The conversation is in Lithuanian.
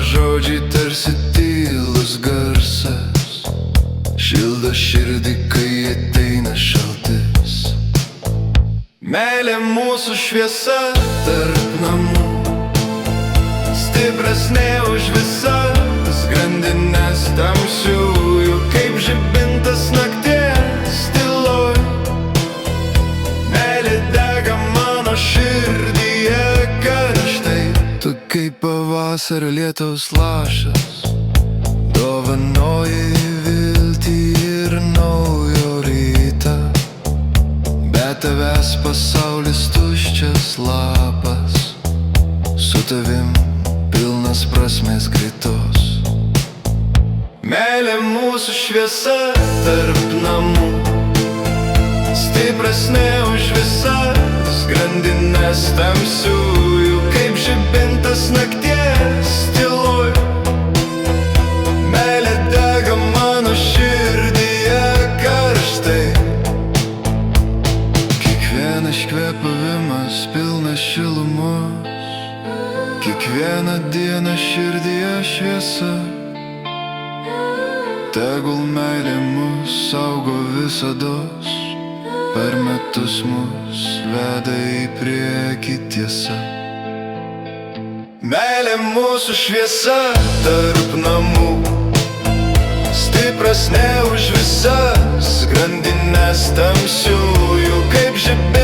žodžiai tarsi tylus garsas, šildo širdį, kai ateina šaltis. Meilė mūsų šviesa tarp namų, stipresnė už visas grandines tamsiųjų, kaip žibintas nakties tyloj. Meilė dega mano širdyje karštai, tu kaip pavasario lietaus lašas, dovanoji viltį ir naujo rytą. Be tavęs pasaulis tuščias lapas, su tavim pilnas prasmės greitos. Meilė mūsų šviesa tarp namų, stipresnė už visas grandines tamsiųjų, kaip žibintas nakties tyloj. Meilė dega mano širdyje karštai, kiekvienas kvėpavimas pilnas šilumos, kiekvieną dieną širdyje šviesa. Tegul meilė mus saugo visados, per metus mus veda į priekį tiesa. Meilė mūsų šviesa tarp namų, stipresnė už visas grandines tamsiųjų, kaip žibintas